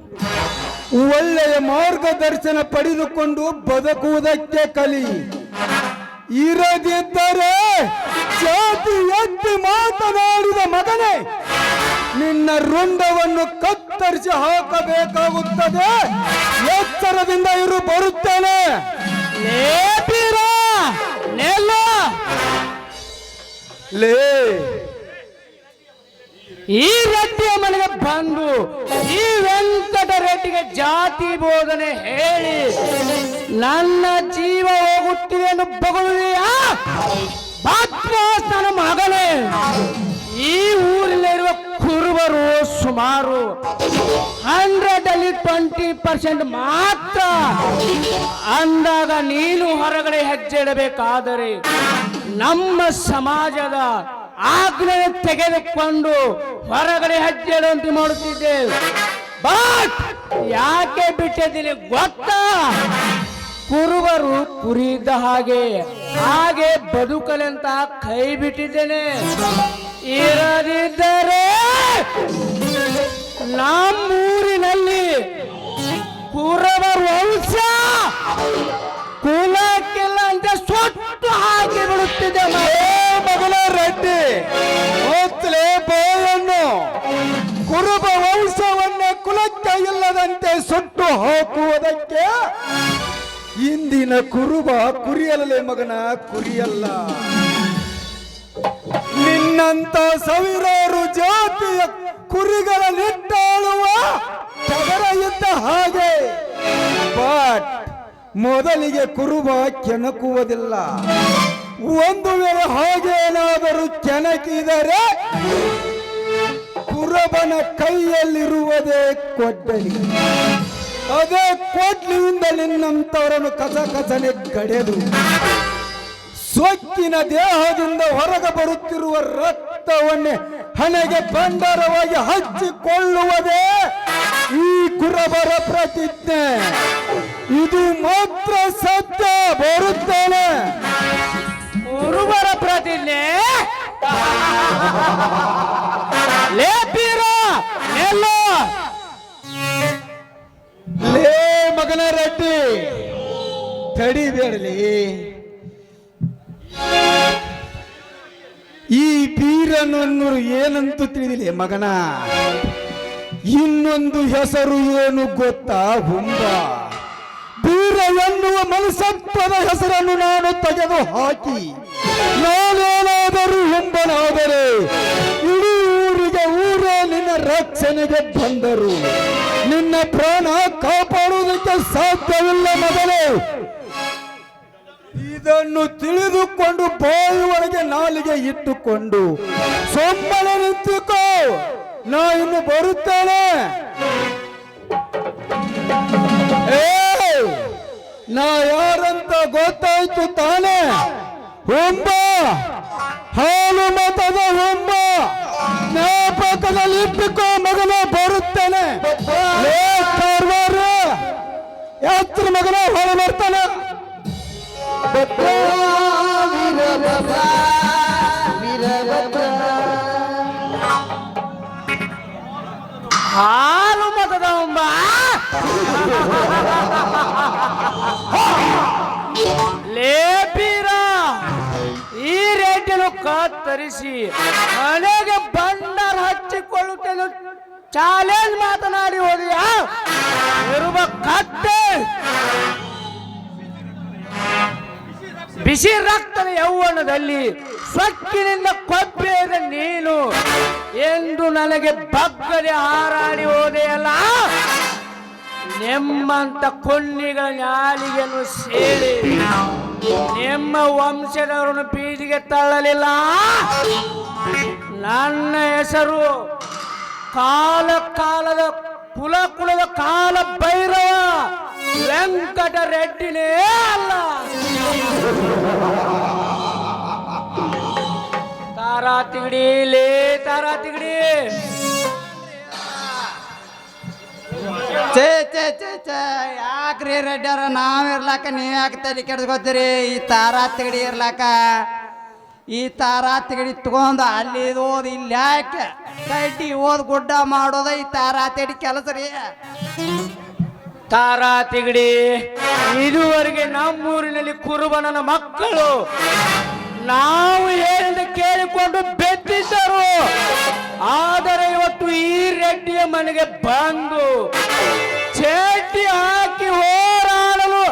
ಒಳ್ಳೆಯ ಮಾರ್ಗದರ್ಶನ ಪಡೆದುಕೊಂಡು ಬದುಕುವುದಕ್ಕೆ ಕಲಿ. ಇರದಿದ್ದರೆ ಜಾತಿ ಎತ್ತಿ ಮಾತನಾಡಿದ ಮಗನೇ ನಿನ್ನ ರುಂಡವನ್ನು ಕತ್ತರಿಸಿ ಹಾಕಬೇಕಾಗುತ್ತದೆ. ಎಚ್ಚರದಿಂದ ಇರು, ಬರುತ್ತೇನೆ. ಲೇ ಈ ರೆಡ್ಡಿಯ ಮನೆಗೆ ಬಂದು ಈ ವೆಂಕಟ ರೆಡ್ಡಿಗೆ ಜಾತಿ ಬೋಧನೆ ಹೇಳಿ ನನ್ನ ಜೀವ ಹೋಗುತ್ತಿದೆ ಎಂದು ಬಗಳುವಿಯಾ? ನನ್ನ ಮಗನೇ, ಈ ಊರಿನಲ್ಲಿರುವ ಕುರುಬರು ಸುಮಾರು 100 20% ಮಾತ್ರ. ಅಂದಾಗ ನೀನು ಹೊರಗಡೆ ಹೆಜ್ಜೆ ಇಡಬೇಕಾದರೆ ನಮ್ಮ ಸಮಾಜದ ಆಜ್ಞೆ ತೆಗೆದುಕೊಂಡು ಹೊರಗಡೆ ಹೆಜ್ಜೆ ಇಡುವಂತೆ ಮಾಡುತ್ತಿದ್ದೆ. ಬಟ್ ಯಾಕೆ ಬಿಟ್ಟಿದ್ದೀನಿ ಗೊತ್ತಾ? ಕುರುಬರು ಕುರಿದ ಹಾಗೆ ಬದುಕಲೆಂತ ಕೈ ಬಿಟ್ಟಿದ್ದೇನೆ. ಇರದಿದ್ದರೆ ನಮ್ಮೂರಿನಲ್ಲಿ ಕುರುಬ ವಂಶ ಕುಲಕ್ಕಿಲ್ಲ ಅಂತ ಸೊಟ್ಟು ಹಾಕಿ ಬಿಡುತ್ತಿದ್ದೆ. ಮಗನ ರೆಡ್ಡಿ, ಹೋಗ್ತಲೇ ಬೋಯನ್ನು ಕುರುಬ ವಂಶವನ್ನೇ ಕುಲಕ್ಕೆ ಇಲ್ಲದಂತೆ ಸುಟ್ಟು ಹಾಕುವುದಕ್ಕೆ ಇಂದಿನ ಕುರುಬ ಕುರಿಯಲ್ಲೇ ಮಗನ, ಕುರಿಯಲ್ಲ. ನಿನ್ನಂತ ಸಾವಿರಾರು ಜಾತಿಯ ಕುರಿಗಳ ನಿಟ್ಟಾಳುವ ಟಗರ ಇದ್ದ ಹಾಗೆ. ಬಟ್ ಮೊದಲಿಗೆ ಕುರುಬ ಕೆಣಕುವುದಿಲ್ಲ. ಒಂದು ವೇಳೆ ಹಾಗೇನಾದರೂ ಕೆಣಕಿದರೆ ಕುರುಬನ ಕೈಯಲ್ಲಿರುವುದೇ ಕೊಡ್ಡಲಿ. ಅದೇ ಕೊಡ್ಲಿಯಿಂದ ನಿನ್ನಂತವರನ್ನು ಕಸಕಸನೆ ಕಡೆದು ಸೊಕ್ಕಿನ ದೇಹದಿಂದ ಹೊರಗೆ ಬರುತ್ತಿರುವ ರಕ್ತವನ್ನೇ ಹಣೆಗೆ ಭಂಡಾರವಾಗಿ ಹಚ್ಚಿಕೊಳ್ಳುವುದೇ ಈ ಕುರುಬರ ಪ್ರತಿಜ್ಞೆ. ಇದು ಮಾತ್ರ ಸತ್ಯ. ಬರುತ್ತೇನೆ. ಕುರುಬರ ಪ್ರತಿಜ್ಞೆ ಲೇ ಮಗನ ರೆಡ್ಡಿ, ತಡಿಬೇಡಲಿ. ಈ ಬೀರನನ್ನೂರು ಏನಂತೂ ತಿಳಿದಿಲ್ಲ ಮಗನ. ಇನ್ನೊಂದು ಹೆಸರು ಏನು ಗೊತ್ತಾ? ಹುಂಬ. ಬೀರ ಎನ್ನುವ ಮನುಷ್ಯತ್ವದ ಹೆಸರನ್ನು ನಾನು ತೆಗೆದು ಹಾಕಿ ನಾನೇನಾದರೂ ಹುಂಬನಾದರೆ ಇಡೀ ಊರೇ ನಿನ್ನ ರಕ್ಷಣೆಗೆ ಬಂದರು. ನಿನ್ನ ಪ್ರಾಣ ಕಾಪಾಡುವುದಕ್ಕೆ ಸಾಧ್ಯವಿಲ್ಲ ಮಗನೇ. ಇದನ್ನು ತಿಳಿದುಕೊಂಡು ಬಾಯಿ ಒಳಗೆ ನಾಲಿಗೆ ಇಟ್ಟುಕೊಂಡು ಸೊಮ್ಮನೆ ನಿಂತುಕೋ. ನಾ ಇನ್ನು ಬರುತ್ತೇನೆ. ನಾ ಯಾರಂತ ಗೊತ್ತಾಯ್ತು ತಾನೆ? ಹುಂಬ, ಹಾಲು ಮತದ ಹುಂಬ. ಜ್ಞಾಪಕದಲ್ಲಿ ಇಟ್ಟುಕೋ ಮಗನ, ಬರುತ್ತೇನೆ. ಯಾತ್ರ ಮಗನ ಹೊರ ಬರ್ತಾನೆ. ಹಾಲು ಮತದ ಹುಂಬ. ಲೇಪೀರ, ಈ ರೇಟನ್ನು ಕತ್ತರಿಸಿ ಮನೆಗೆ ಬಂಡಾರ ಹಚ್ಚಿಕೊಳ್ಳುತ್ತೇನೆ ಚಾಲೆಂಜ್ ಮಾತನಾಡಿ ಹೋದಿಯಾ? ಇರುವ ಕತ್ತೆ ಬಿಸಿ ರಕ್ತದ ಯೌವನದಲ್ಲಿ ಸೊಕ್ಕಿನಿಂದ ಕೊಬ್ಬೇದ ನೀನು ಎಂದು ನನಗೆ ಬಗ್ಗದೆ ಹಾರಾಡಿ ಹೋದೆಯಲ್ಲ. ನಿಮ್ಮಂತ ಕೊನ್ನಿಗಳ ನಾಲಿಗೆಯನ್ನು ಸೇರಿ ನಿಮ್ಮ ವಂಶದವರನ್ನು ಬೀದಿಗೆ ತಳ್ಳಲಿಲ್ಲ. ನನ್ನ ಹೆಸರು ಕಾಲದ ಕುಲದ ಕಾಲ ಭೈರವ ವೆಂಕಟ ರೆಡ್ಡಿನೇ ಅಲ್ಲ. ತಾರಾ ತಿಗಡಿ ಲೇ ತಾರಾ ತಿಗಡಿ. ಛೇ ಛೇ ಛೇ ಛೇ ಯಾಕ್ರಿ ರೆಡ್ಡಿಯವ್ರ ನಾವ್ ಇರ್ಲಾಕ ನೀವ್ ಯಾಕೆ ತಲೆ ಕೆಡ್ಸ್ಕೊತೀರಿ? ಈ ತಾರಾ ತಿಗಡಿ ಇರ್ಲಾಕ ಈ ತಾರಾ ತಿಗಡಿ ತಗೊಂಡು ಅಲ್ಲಿ ಓದ್ ಇಲ್ಲಿ ಯಾಕೆ ಕಡ್ಡಿ ಓದ್ ಗುಡ್ಡ ಮಾಡೋದ ಈ ತಾರಾ ತಿಗಡಿ ಕೆಲಸ ರೀ. ತಾರಾ ತಿಗಡಿ ಇದುವರೆಗೆ ನಮ್ಮೂರಿನಲ್ಲಿ ಕುರುಬನನ ಮಕ್ಕಳು ನಾವು ಹೇಳಿದ ಕೇಳಿಕೊಂಡು ಬೆದ್ದಿದ್ದರು. ಆದರೆ ಇವತ್ತು ಈ ರೆಡ್ಡಿಯ ಮನೆಗೆ ಬಂದು ಚೇಟಿ ಹಾಕಿ ಹೋರಾಡಲು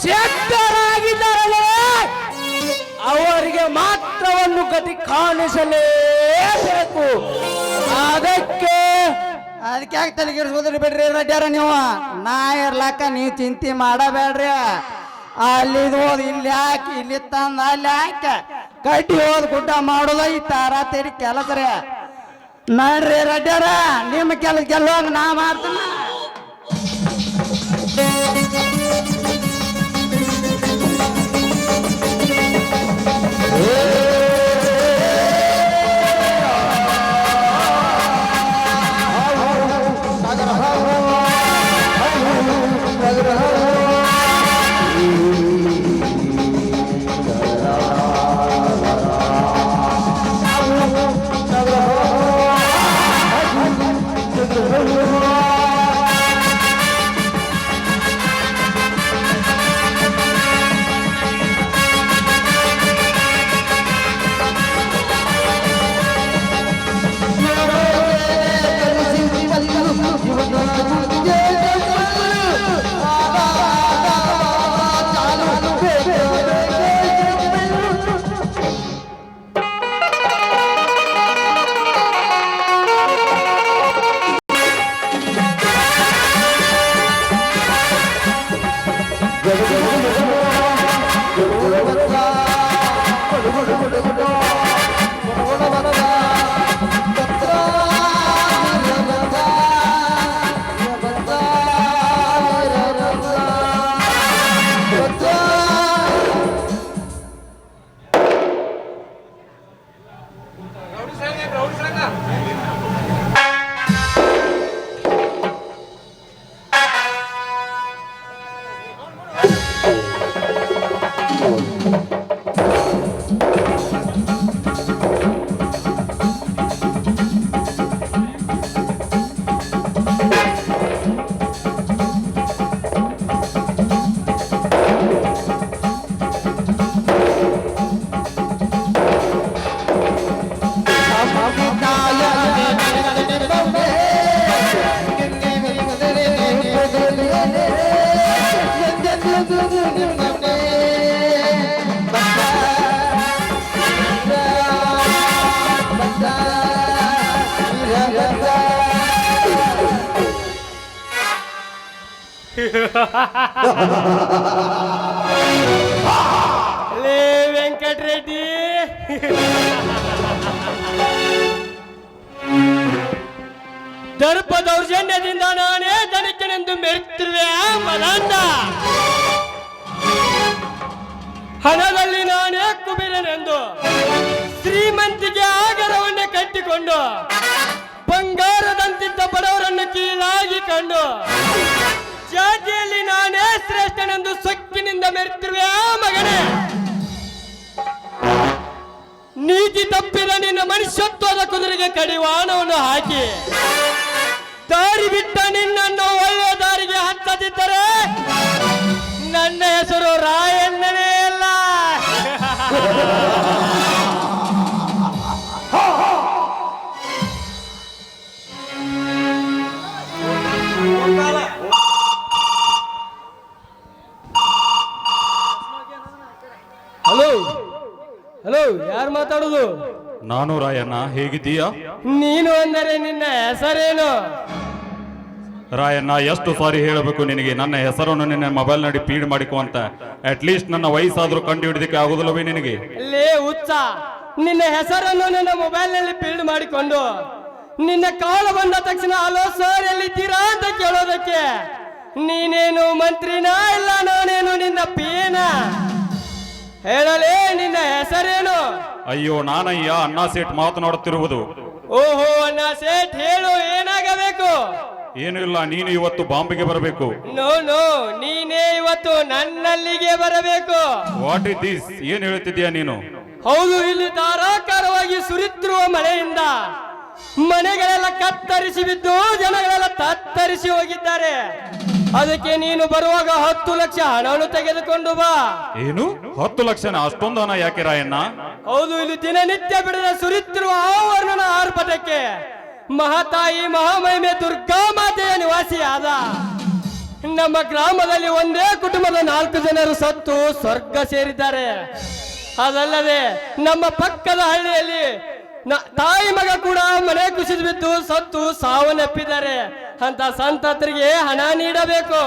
ಸಿದ್ಧರಾಗಿದ್ದಾರಲ್ಲ, ಅವರಿಗೆ ಮಾತ್ರ ಒಂದು ಗತಿ ಕಾಣಿಸಲೇಬೇಕು. ಅದಕ್ಕೆ ಯಾಕೆ ತಲೆ ಕೆಡ್ಸ್ಕೊತೀರಿ ಬಿಡ್ರಿ ರೆಡ್ಡಿಯವ್ರ ನೀವು. ನಾ ಇರ್ಲಾಕ ನೀವು ಚಿಂತೆ ಮಾಡಬೇಡ್ರಿ. ಅಲ್ಲಿ ಓದ್ ಇಲ್ಲಿ ಹಾಕಿ ಇಲ್ಲಿ ತಂದ ಅಲ್ಲಿ ಹಾಕಿ ಕಡ್ಡಿ ಓದ್ ಗುಡ್ಡ ಮಾಡೋದ ಈ ತಾರಾ ತಿಗಡಿ ಕೆಲಸ ರೀ. ನೋಡ್ರಿ ರೆಡ್ಡಿಯವ್ರ ನಿಮ್ಮ ಕೆಲಸ ಗೆಲ್ಲೋಂಗ ನಾ ಮಾಡ್ತೀನಿ. ಲೇ ವೆಂಕಟರೆಡ್ಡಿ, ದರ್ಪ ದೌರ್ಜನ್ಯದಿಂದ ನಾನೇ ದಣಿಕೆನೆಂದು ಮೆರೆತಿರುವೆ ಮದಾಂತ. ಹಣದಲ್ಲಿ ನಾನೇ ಕುಬೇರನೆಂದು ಶ್ರೀಮಂತಿಗೆ ಆಗರವನ್ನೇ ಕಟ್ಟಿಕೊಂಡು ಬಂಗಾರದಂತಿದ್ದ ಬಡವರನ್ನು ಕೀಳಾಗಿ ಕಂಡು ಜಾತಿಯಲ್ಲಿ ನಾನೇ ಶ್ರೇಷ್ಠನೆಂದು ಸೊಕ್ಕಿನಿಂದ ಮೆರೆತಿರುವೆ ಮಗನೇ. ನೀತಿ ತಪ್ಪಿದ ನಿನ್ನ ಮನುಷ್ಯತ್ವದ ಕುದುರೆಗೆ ಕಡಿವಾಣವನ್ನು ಹಾಕಿ ದಾರಿ ಬಿಟ್ಟ ನಿನ್ನನ್ನು ಒಳ್ಳೆಯ ದಾರಿಗೆ ಹತ್ತದಿದ್ದರೆ ನನ್ನ ಹೆಸರು ರಾಯಣ್ಣನೇ ಅಲ್ಲ. ಹಲೋ ಹಲೋ, ಯಾರು ಮಾತಾಡುದು? ನಾನು ರಾಯಣ್ಣ, ಹೇಗಿದ್ದೀಯಾ? ನೀನು ಅಂದರೆ ನಿನ್ನ ಹೆಸರೇನು? ರಾಯಣ್ಣ, ಎಷ್ಟು ಸಾರಿ ಹೇಳಬೇಕು ನಿನಗೆ ನನ್ನ ಹೆಸರನ್ನು ನಿನ್ನ ಮೊಬೈಲ್ ನಲ್ಲಿ ಫೀಡ್ ಮಾಡಿಕೊ ಅಂತ. ಅಟ್ ಲೀಸ್ಟ್ ನನ್ನ ವಯಸ್ಸಾದ್ರೂ ಕಂಡು ಹಿಡಿದಕ್ಕೆ ಆಗುದಿಲ್ಲವೇ ನಿನಗೆ? ಲೇ ಹುಚ್ಚ, ನಿನ್ನ ಹೆಸರನ್ನು ನನ್ನ ಮೊಬೈಲ್ ನಲ್ಲಿ ಫೀಲ್ಡ್ ಮಾಡಿಕೊಂಡು ನಿನ್ನ ಕಾಲ ಬಂದ ತಕ್ಷಣ ಹಲೋ ಸರ್ ಎಲ್ಲಿದ್ದೀರಾ ಅಂತ ಕೇಳೋದಕ್ಕೆ ನೀನೇನು ಮಂತ್ರಿನಾ ಇಲ್ಲ ನಾನೇನು ನಿನ್ನ ಪಿಯನ ಹೇಳಲೇ ನಿನ್ನ ಹೆಸರೇನು? ಅಯ್ಯೋ ನಾನಯ್ಯ ಅಣ್ಣಾ ಸೇಠ್ ಮಾತನಾಡುತ್ತಿರುವುದು. ಓಹೋ ಅಣ್ಣ ಸೇಠ್ ಹೇಳು, ಏನಾಗಬೇಕು? ಏನು ಇಲ್ಲ, ನೀನು ಇವತ್ತು ಬಾಂಬೆಗೆ ಬರಬೇಕು. ನೋ ನೋ, ನೀನೇ ಇವತ್ತು ನನ್ನಲ್ಲಿಗೆ ಬರಬೇಕು. What is this? ಏನ್ ಹೇಳ್ತಿದ್ಯಾ ನೀನು? ಹೌದು, ಇಲ್ಲಿ ಧಾರಾಕಾರವಾಗಿ ಸುರಿತಿರುವ ಮಳೆಯಿಂದ ಮನೆಗಳೆಲ್ಲ ಕತ್ತರಿಸಿ ಬಿದ್ದು ಜನಗಳೆಲ್ಲ ತತ್ತರಿಸಿ ಹೋಗಿದ್ದಾರೆ. ಅದಕ್ಕೆ ನೀನು ಬರುವಾಗ 10 ಲಕ್ಷ ಹಣವನ್ನು ತೆಗೆದುಕೊಂಡು ಬಾ. ಏನು 10 ಲಕ್ಷನ? ಅಷ್ಟೊಂದು ಹಣ ಯಾಕೆ ರಾಯಣ್ಣ? ಹೌದು, ಇಲ್ಲಿ ದಿನನಿತ್ಯ ಬಿಡದ ಸುರಿತಿರುವ ಆವರಣನ ಆರ್ಭಟಕ್ಕೆ ಮಹಾತಾಯಿ ಮಹಾಮಹಿಮೆ ದುರ್ಗಾ ಮಾತೆಯ ನಿವಾಸಿಯಾದ ನಮ್ಮ ಗ್ರಾಮದಲ್ಲಿ ಒಂದೇ ಕುಟುಂಬದ 4 ಜನರು ಸತ್ತು ಸ್ವರ್ಗ ಸೇರಿದ್ದಾರೆ. ಅದಲ್ಲದೆ ನಮ್ಮ ಪಕ್ಕದ ಹಳ್ಳಿಯಲ್ಲಿ ತಾಯಿ ಮಗ ಕೂಡ ಮನೆ ಕುಸಿದು ಬಿದ್ದು ಸತ್ತು ಸಾವನ್ನಪ್ಪಿದ್ದಾರೆ. ಅಂತ ಸಂತತರಿಗೆ ಹಣ ನೀಡಬೇಕು.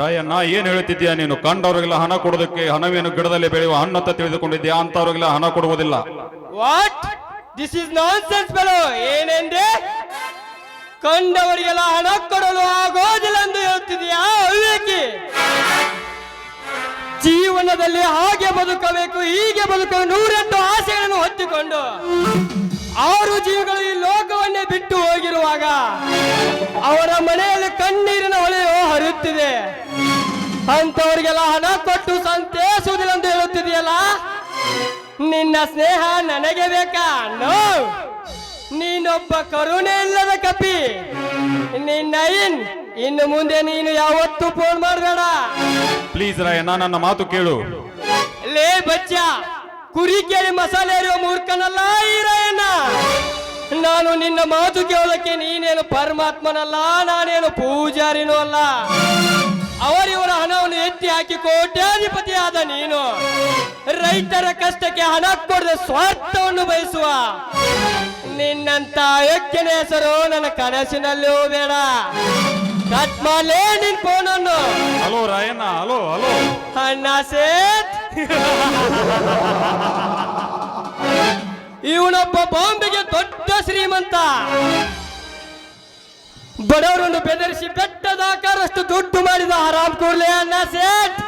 ರಾಯಣ್ಣ ಏನ್ ಹೇಳ್ತಿದ್ಯಾ ನೀನು? ಕಂಡವರಿಗೆಲ್ಲ ಹಣ ಕೊಡೋದಕ್ಕೆ ಹಣವೇನು ಗಿಡದಲ್ಲಿ ಬೆಳೆಯುವ ಹಣ್ಣು ಅಂತ ತಿಳಿದುಕೊಂಡಿದ್ಯಾ? ಅಂತವ್ರಿಗೆಲ್ಲ ಹಣ ಕೊಡುವುದಿಲ್ಲ. What this is nonsense below. ಏನೆಂದ್ರೆ ಕಂಡವರಿಗೆಲ್ಲ ಹಣ ಕೊಡಲು ಆಗೋದಿಲ್ಲ ಎಂದು ಹೇಳ್ತಿದ್ಯಾ ಅವಿವೇಕಿ? ಜೀವನದಲ್ಲಿ ಹಾಗೆ ಬದುಕಬೇಕು, ಹೀಗೆ ಬದುಕಬೇಕು, 108 ಆಸೆಗಳನ್ನು ಹೊತ್ತಿಕೊಂಡು 6 ಜೀವಿಗಳು ಈ ಲೋಕವನ್ನೇ ಬಿಟ್ಟು ಹೋಗಿರುವಾಗ ಅವರ ಮನೆಯಲ್ಲಿ ಕಣ್ಣೀರಿನ ಹೊಳೆಯು ಹರಿಯುತ್ತಿದೆ. ಅಂತವರಿಗೆಲ್ಲ ಹಣ ಕೊಟ್ಟು ಸಂತೈಸುವುದಿಲ್ಲ ಎಂದು ಹೇಳುತ್ತಿದೆಯಲ್ಲ, ನಿನ್ನ ಸ್ನೇಹ ನನಗೆ ಬೇಕಾ? ನೋ, ನೀನೊಬ್ಬ ಕರುಣೆ ಇಲ್ಲದ ಕಪಿ. ಇನ್ನು ಮುಂದೆ ನೀನು ಯಾವತ್ತೂ ಫೋನ್ ಮಾಡಬೇಡ. ಪ್ಲೀಸ್ ರಾಯಣ್ಣ, ನನ್ನ ಮಾತು ಕೇಳು. ಲೇ ಬಚ್ಚ, ಕುರಿ ಕೇಳಿ ಮಸಾಲೆ ಎರೆಯುವ ಮೂರ್ಖನಲ್ಲ ಈ ರಾಯಣ್ಣ. ನಾನು ನಿನ್ನ ಮಾತು ಕೇಳೋದಕ್ಕೆ ನೀನೇನು ಪರಮಾತ್ಮನಲ್ಲ, ನಾನೇನು ಪೂಜಾರಿನೂ ಅಲ್ಲ. ಅವರಿವರ ಹಣವನ್ನು ಎತ್ತಿ ಹಾಕಿ ಕೋಟ್ಯಾಧಿಪತಿ ಆದ ನೀನು ರೈತರ ಕಷ್ಟಕ್ಕೆ ಹಣ ಕೊಡದೆ ಸ್ವಾರ್ಥವನ್ನು ಬಯಸುವ ನಿನ್ನಂತ ಅಯೋಗ್ಯನ ಹೆಸರು ನನ್ನ ಕನಸಿನಲ್ಲೂ ಬೇಡ. ಕಟ್ ಮಾಡಲೇ ನಿನ್ ಫೋನನ್ನು. Hello Rayanna, hello hello. ಅಣ್ಣ ಸೇಠ್, ಇವನೊಬ್ಬ ಬಾಂಬೆಗೆ ದೊಡ್ಡ ಶ್ರೀಮಂತ. ಬಡವರನ್ನು ಬೆದರಿಸಿ ಬೆಟ್ಟದಾಕಾರಷ್ಟು ದುಡ್ಡು ಮಾಡಿದ ಹರಾಮ್ ಕೂರ್ಲೆ ಅಣ್ಣ ಸೇಠ್.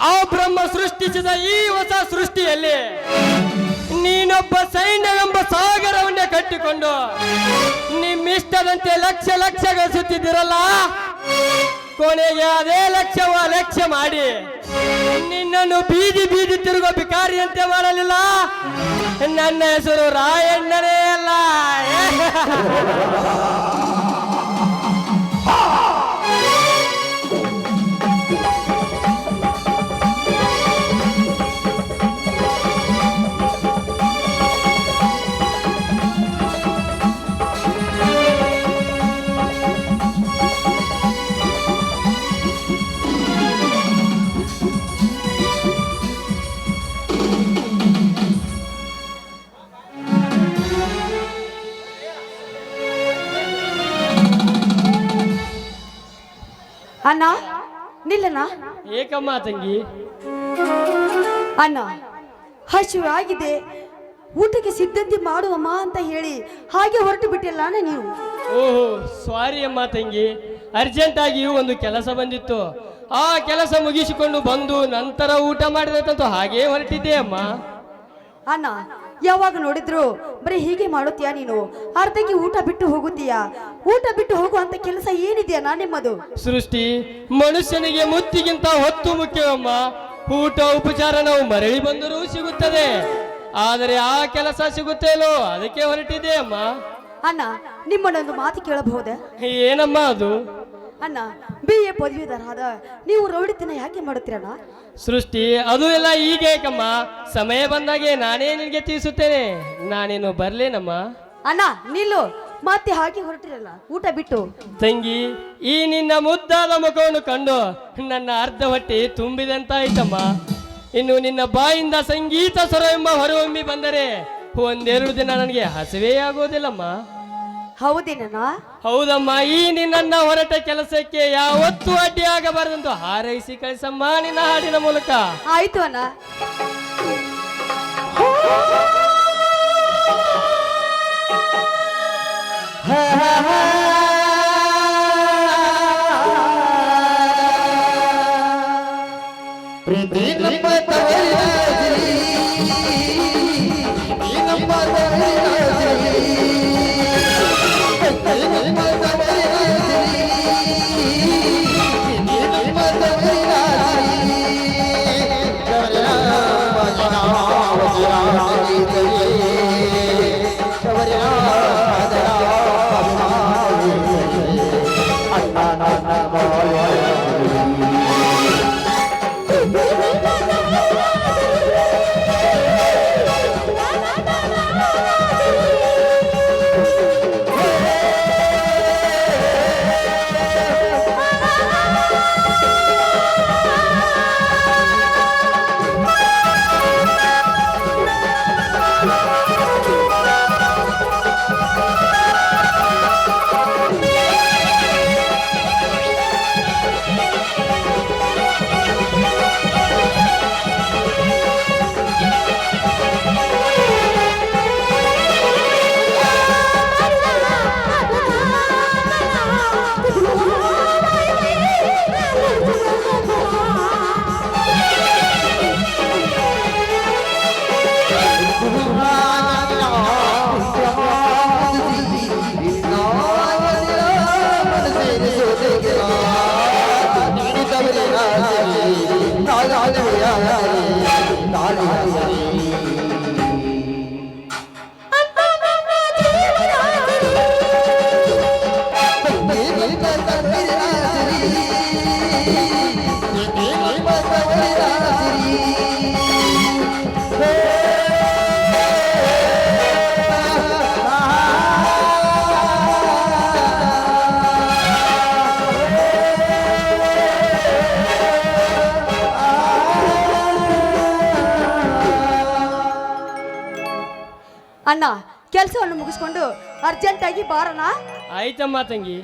ಆ ಬ್ರಹ್ಮ ಸೃಷ್ಟಿಸಿದ ಈ ಹೊಸ ಸೃಷ್ಟಿಯಲ್ಲಿ ನೀನೊಬ್ಬ ಸೈನ್ಯವೆಂಬ ಸಾಗರವನ್ನೇ ಕಟ್ಟಿಕೊಂಡು ನಿಮ್ಮಿಷ್ಟದಂತೆ ಲಕ್ಷ ಲಕ್ಷ ಗಳಿಸುತ್ತಿದ್ದಿರಲ್ಲ, ಕೊನೆಗೆ ಅದೇ ಲಕ್ಷವ ಲಕ್ಷ್ಯ ಮಾಡಿ ನಿನ್ನನ್ನು ಬೀದಿ ಬೀದಿ ತಿರುಗೋ ಭಿಕಾರಿಯಂತೆ ಮಾಡಲಿಲ್ಲ. ನನ್ನ ಹೆಸರು ರಾಯಣ್ಣನೇ ಅಲ್ಲ. ಅಣ್ಣ ನಿಲ್ಲಣ್ಣ. ಏಕಮ್ಮ ತಂಗಿ, ಅಣ್ಣ ಹಸಿವಾಗಿದೆ, ಊಟಕ್ಕೆ ಸಿದ್ಧತೆ ಮಾಡುವಮ್ಮ ಅಂತ ಹೇಳಿ ಹಾಗೆ ಹೊರಟು ಬಿಟ್ಟಿಲ್ಲ ಅಣ್ಣ ನೀವು. ಓಹೋ ಸಾರಿ ಅಮ್ಮ ತಂಗಿ, ಅರ್ಜೆಂಟ್ ಆಗಿ ಒಂದು ಕೆಲಸ ಬಂದಿತ್ತು. ಆ ಕೆಲಸ ಮುಗಿಸಿಕೊಂಡು ಬಂದು ನಂತರ ಊಟ ಮಾಡಿದಂತೂ ಹಾಗೇ ಹೊರಟಿದ್ದೆ ಅಮ್ಮ. ಅಣ್ಣ ಯಾವಾಗ ನೋಡಿದ್ರು ಬರೀ ಹೀಗೆ ಮಾಡುತ್ತೀಯಾ ನೀನು? ಅರ್ಧಕ್ಕೆ ಊಟ ಬಿಟ್ಟು ಹೋಗುತ್ತೀಯಾ? ಊಟ ಬಿಟ್ಟು ಹೋಗುವಂತ ಕೆಲಸ ಏನಿದೆಯಾ ನಿಮ್ಮದು? ಸೃಷ್ಟಿ, ಮನುಷ್ಯನಿಗೆ ಮುತ್ತಿಗಿಂತ ಹೊತ್ತು ಮುಖ್ಯವಮ್ಮ. ಊಟ ಉಪಚಾರ ನಾವು ಮರಳಿ ಬಂದರೂ ಸಿಗುತ್ತದೆ, ಆದರೆ ಆ ಕೆಲಸ ಸಿಗುತ್ತೇಲೋ ಅದಕ್ಕೆ ಹೊರಟಿದೆ ಅಮ್ಮ. ಅಣ್ಣ ನಿಮ್ಮನ್ನೊಂದು ಮಾತು ಕೇಳಬಹುದೇ? ಏನಮ್ಮ ಅದು? ಅಣ್ಣ BA ಪದವೀಧರಾದ ನೀವು ರೌಡಿತನ ಯಾಕೆ ಮಾಡುತ್ತೀರಣ್ಣ? ಸೃಷ್ಟಿ, ಅದು ಎಲ್ಲ ಈಗೇಕಮ್ಮ, ಸಮಯ ಬಂದಾಗೆ ನಾನೇ ನಿನಗೆ ತೀರಿಸುತ್ತೇನೆ. ನಾನೇನು ಬರ್ಲೇನಮ್ಮ? ಅಣ್ಣ ನಿಲ್ಲು, ಮತ್ತೆ ಹಾಗೆ ಹೊರಟಿರಲ್ಲ ಊಟ ಬಿಟ್ಟು. ತಂಗಿ, ಈ ನಿನ್ನ ಮುದ್ದಾದ ಮುಖವನ್ನು ಕಂಡು ನನ್ನ ಅರ್ಧ ಹೊಟ್ಟೆ ತುಂಬಿದಂತಾಯ್ತಮ್ಮ. ಇನ್ನು ನಿನ್ನ ಬಾಯಿಂದ ಸಂಗೀತ ಸ್ವರ ಎಂಬ ಹೊರಹೊಮ್ಮಿ ಬಂದರೆ 1-2 ದಿನ ನನಗೆ ಹಸಿವೇ ಆಗೋದಿಲ್ಲಮ್ಮ. ಹೌದೇನಣ್ಣ? ಹೌದಮ್ಮ, ಈ ನಿನ್ನ ಹೊರಟ ಕೆಲಸಕ್ಕೆ ಯಾವತ್ತೂ ಅಡ್ಡಿಯಾಗಬಾರದಂತ ಹಾರೈಸಿ ಕಳಿಸಮ್ಮ ನಿನ್ನ ಹಾಡಿನ ಮೂಲಕ. ಆಯ್ತು ಅಣ್ಣ. ಪ್ರೀತಿ ನಮ್ಮ ತವರಿಯಾಗಲಿ, ಪ್ರೀತಿ ನಮ್ಮ ತವರಿಯಾಗಲಿ, ಪ್ರೀತಿ ನಮ್ಮ ತವರಿಯಾಗಲಿ, ಪ್ರೀತಿ ನಮ್ಮ ತವರಿಯಾಗಲಿ. ಅಣ್ಣ ಕೆಲಸವನ್ನು ಮುಗಿಸ್ಕೊಂಡು ಅರ್ಜೆಂಟ್ ಆಗಿ ಬಾರಣ. ಆಯ್ತಮ್ಮ ತಂಗಿ.